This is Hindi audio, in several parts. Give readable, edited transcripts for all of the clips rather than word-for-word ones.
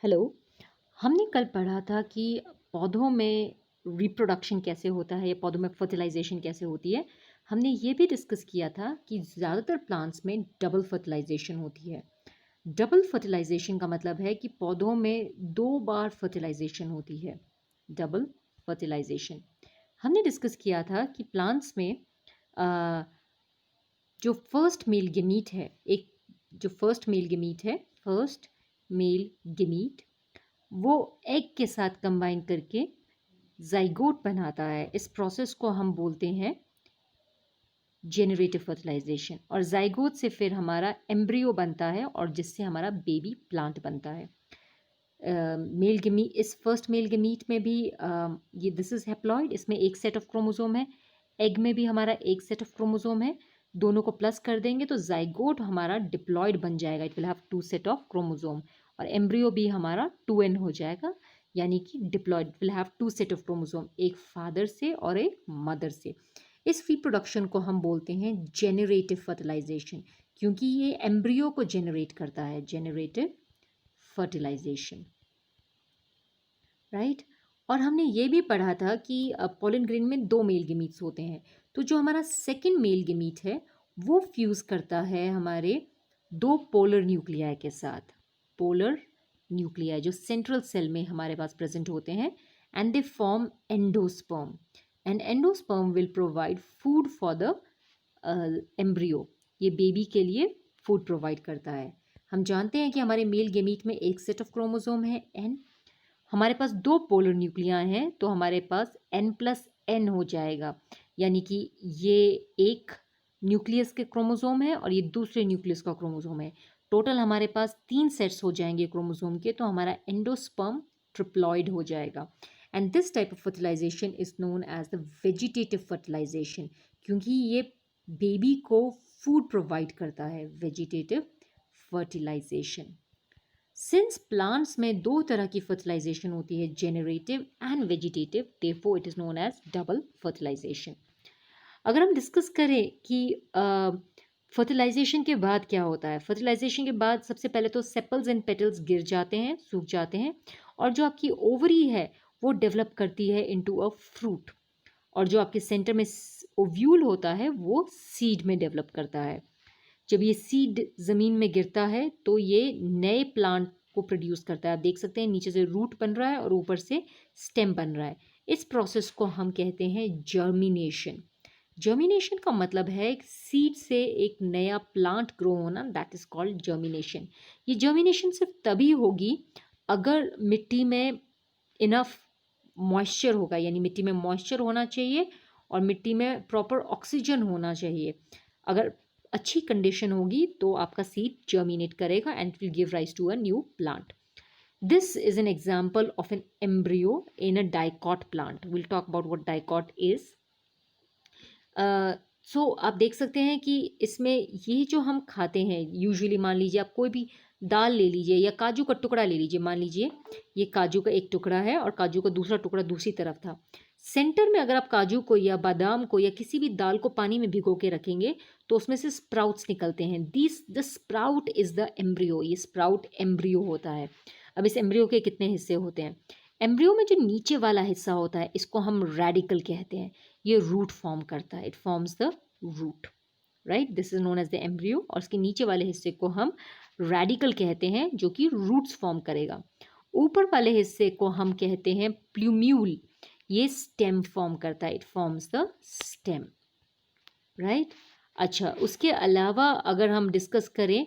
हेलो। हमने कल पढ़ा था कि पौधों में रिप्रोडक्शन कैसे होता है या पौधों में फर्टिलाइजेशन कैसे होती है। हमने ये भी डिस्कस किया था कि ज़्यादातर प्लांट्स में डबल फर्टिलाइजेशन होती है। डबल फर्टिलाइजेशन का मतलब है कि पौधों में दो बार फर्टिलाइजेशन होती है। डबल फर्टिलाइजेशन हमने डिस्कस किया था कि प्लांट्स में अ, जो फर्स्ट मेल गेमीट है, एक जो फर्स्ट मेल गेमीट वो एग के साथ कंबाइन करके जाइगोट बनाता है। इस प्रोसेस को हम बोलते हैं जेनरेटिव फर्टिलाइजेशन, और जाइगोट से फिर हमारा एम्ब्रियो बनता है और जिससे हमारा बेबी प्लांट बनता है। मेल गेमी इस फर्स्ट मेल गेमीट में भी ये दिस इज हैप्लॉइड, इसमें एक सेट ऑफ क्रोमोसोम है। एग में भी हमारा एक सेट ऑफ क्रोमोसोम है। दोनों को प्लस कर देंगे तो जाइगोट हमारा डिप्लॉयड बन जाएगा, it will have two set of chromosome. और एम्ब्रियो भी हमारा 2n हो जाएगा, यानी कि diploid will have two set of chromosome, एक फादर से और एक मदर से। इस रिप्रोडक्शन को हम बोलते हैं जेनरेटिव फर्टिलाइजेशन, क्योंकि ये एम्ब्रियो को जेनरेट करता है। Generative fertilization, right. और हमने ये भी पढ़ा था कि पोलन ग्रेन में दो मेल गेमीट्स होते हैं। तो जो हमारा सेकंड मेल गेमीट है वो फ्यूज करता है हमारे दो पोलर न्यूक्लियाई के साथ। पोलर न्यूक्लियाई जो सेंट्रल सेल में हमारे पास प्रेजेंट होते हैं, and they form endosperm, and endosperm will provide food for the embryo. ये बेबी के लिए फूड प्रोवाइड करता है। हम जानते हैं कि हमारे मेल गेमीट में एक सेट ऑफ क्रोमोसोम है एन, हमारे पास दो पोलर न्यूक्लिया हैं तो हमारे पास n+n हो जाएगा, यानी कि ये एक न्यूक्लियस के क्रोमोसोम है और ये दूसरे न्यूक्लियस का क्रोमोसोम है। टोटल हमारे पास 3 सेट्स हो जाएंगे क्रोमोसोम के, तो हमारा एंडोस्पर्म ट्रिप्लॉइड हो जाएगा। And this type of fertilization is known as the vegetative fertilization, क्योंकि ये बेबी को फूड प्रोवाइड करता है। Vegetative fertilisation. सिंस प्लांट्स में दो तरह की फर्टिलाइजेशन होती है, generative and vegetative, therefore it is known as double fertilization. अगर हम डिस्कस करें कि फर्टिलाइजेशन के बाद क्या होता है, फर्टिलाइजेशन के बाद सबसे पहले तो सेपल्स एंड पेटल्स गिर जाते हैं, सूख जाते हैं, और जो आपकी ओवरी है वो डेवलप करती है इनटू अ फ्रूट, और जो आपके सेंटर में ओव्यूल होता है वो सीड में डेवलप करता है। जब ये सीड ज़मीन में गिरता है तो ये नए प्लांट को प्रोड्यूस करता है। आप देख सकते हैं नीचे से रूट बन रहा है और ऊपर से स्टेम बन रहा है। इस प्रोसेस को हम कहते हैं जर्मिनेशन। जर्मिनेशन का मतलब है सीड से एक नया प्लांट ग्रो होना, दैट इज कॉल्ड जर्मिनेशन। ये जर्मिनेशन सिर्फ तभी होगी अगर मिट्टी में इनफ मॉइस्चर होगा, यानी मिट्टी में मॉइस्चर होना चाहिए और मिट्टी में प्रॉपर ऑक्सीजन होना चाहिए। अगर अच्छी कंडीशन होगी तो आपका सीड जर्मिनेट करेगा and will give rise to a new plant. This is an example of an embryo in a dicot plant. Will talk about what dicot is. सो आप देख सकते हैं कि इसमें ये जो हम खाते हैं यूजुअली, मान लीजिए आप कोई भी दाल ले लीजिए या काजू का टुकड़ा ले लीजिए, मान लीजिए ये काजू का एक टुकड़ा है और काजू का दूसरा टुकड़ा दूसरी तरफ था। सेंटर में अगर आप काजू को या बादाम को या किसी भी दाल को पानी में भिगो के रखेंगे तो उसमें से स्प्राउट्स निकलते हैं। This the sprout is the embryo, ये स्प्राउट एम्ब्रियो होता है। अब इस एम्ब्रियो के कितने हिस्से होते हैं? एम्ब्रियो में जो नीचे वाला हिस्सा होता है इसको हम रेडिकल कहते हैं। ये रूट फॉर्म करता है, it forms the root, right. This is known as the embryo, और इसके नीचे वाले हिस्से को हम रेडिकल कहते हैं जो कि रूट्स फॉर्म करेगा। ऊपर वाले हिस्से को हम कहते हैं प्लूम्यूल, ये स्टेम फॉर्म करता है, it forms the stem, right. अच्छा, उसके अलावा अगर हम डिस्कस करें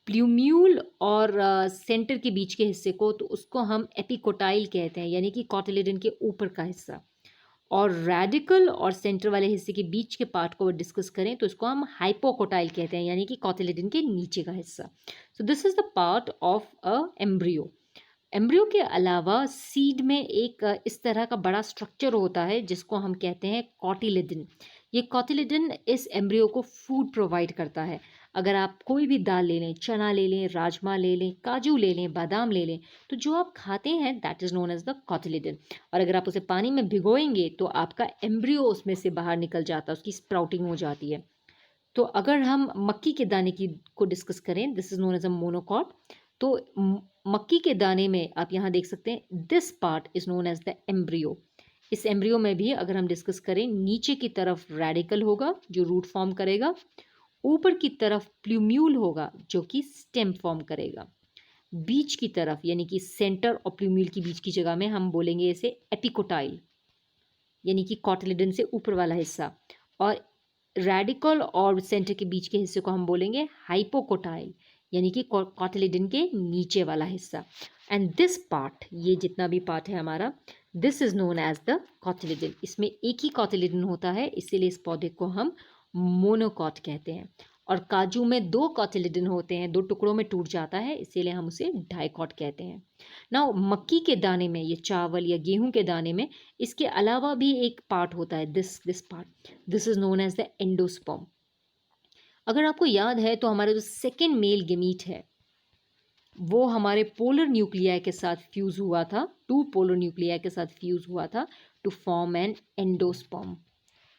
प्लूम्यूल और सेंटर के बीच के हिस्से को, तो उसको हम एपिकोटाइल कहते हैं, यानी कि कॉटिलेडन के ऊपर का हिस्सा। और रेडिकल और सेंटर वाले हिस्से के बीच के पार्ट को डिस्कस करें तो इसको हम हाइपोकोटाइल कहते हैं, यानी कि कॉटिलेडन के नीचे का हिस्सा। So this is the part of a embryo. Embryo के अलावा सीड में एक इस तरह का बड़ा स्ट्रक्चर होता है जिसको हम कहते हैं कॉटिलेडन। ये कॉटिलेडन इस एम्ब्रियो को फूड प्रोवाइड करता है। अगर आप कोई भी दाल ले लें, चना ले लें, राजमा ले लें, काजू ले लें, बादाम ले लें, तो जो आप खाते हैं that is known as the cotyledon. और अगर आप उसे पानी में भिगोएंगे तो आपका एम्ब्रियो उसमें से बाहर निकल जाता है, उसकी स्प्राउटिंग हो जाती है। तो अगर हम मक्की के दाने की को डिस्कस करें, this is known as a monocot. तो मक्की के दाने में आप यहाँ देख सकते हैं, this part is known as the embryo. इस एम्ब्रियो में भी अगर हम डिस्कस करें, नीचे की तरफ रेडिकल होगा जो रूट फॉर्म करेगा, ऊपर की तरफ प्लूम्यूल होगा जो कि स्टेम फॉर्म करेगा, बीच की तरफ यानी कि सेंटर और प्लूम्यूल की बीच की जगह में हम बोलेंगे इसे एपिकोटाइल, यानी कि कॉटिलिडन से ऊपर वाला हिस्सा, और रेडिकल और सेंटर के बीच के हिस्से को हम बोलेंगे हाइपोकोटाइल, यानी कि कॉटिलिडन के नीचे वाला हिस्सा। एंड दिस पार्ट, ये जितना भी पार्ट है हमारा, this is known as the cotyledon. इसमें एक ही कॉटिलिडन होता है, इसीलिए इस पौधे को हम मोनोकॉट कहते हैं। और काजू में दो कॉटिलिडन होते हैं, दो टुकड़ों में टूट जाता है, इसीलिए हम उसे डाइकॉट कहते हैं। ना मक्की के दाने में, ये चावल या गेहूं के दाने में, इसके अलावा भी एक पार्ट होता है, this part, this is known as the endosperm. अगर आपको याद है तो हमारा जो सेकेंड मेल गेमीट है वो हमारे पोलर न्यूक्लियाई के साथ फ्यूज हुआ था, टू पोलर न्यूक्लियाई के साथ फ्यूज हुआ था to form an endosperm.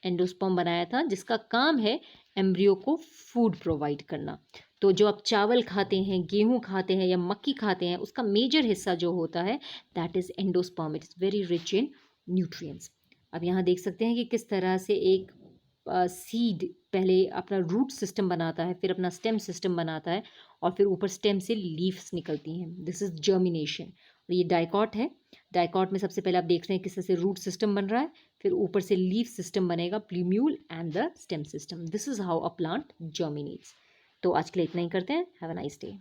Endosperm बनाया था जिसका काम है एम्ब्रियो को फूड प्रोवाइड करना। तो जो आप चावल खाते हैं, गेहूं खाते हैं या मक्की खाते हैं, उसका मेजर हिस्सा जो होता है that is endosperm. It is very rich in nutrients. अब यहाँ देख सकते हैं कि किस तरह से एक सीड पहले अपना रूट सिस्टम बनाता है, फिर अपना स्टेम सिस्टम बनाता है, और फिर ऊपर स्टेम से लीव्स निकलती हैं। This is germination. और ये डाइकॉट है। डाइकॉट में सबसे पहले आप देख रहे हैं किस तरह से रूट सिस्टम बन रहा है, फिर ऊपर से लीफ सिस्टम बनेगा, plumule and the stem system. This is how a plant germinates. तो आज के लिए इतना ही करते हैं। Have a nice day.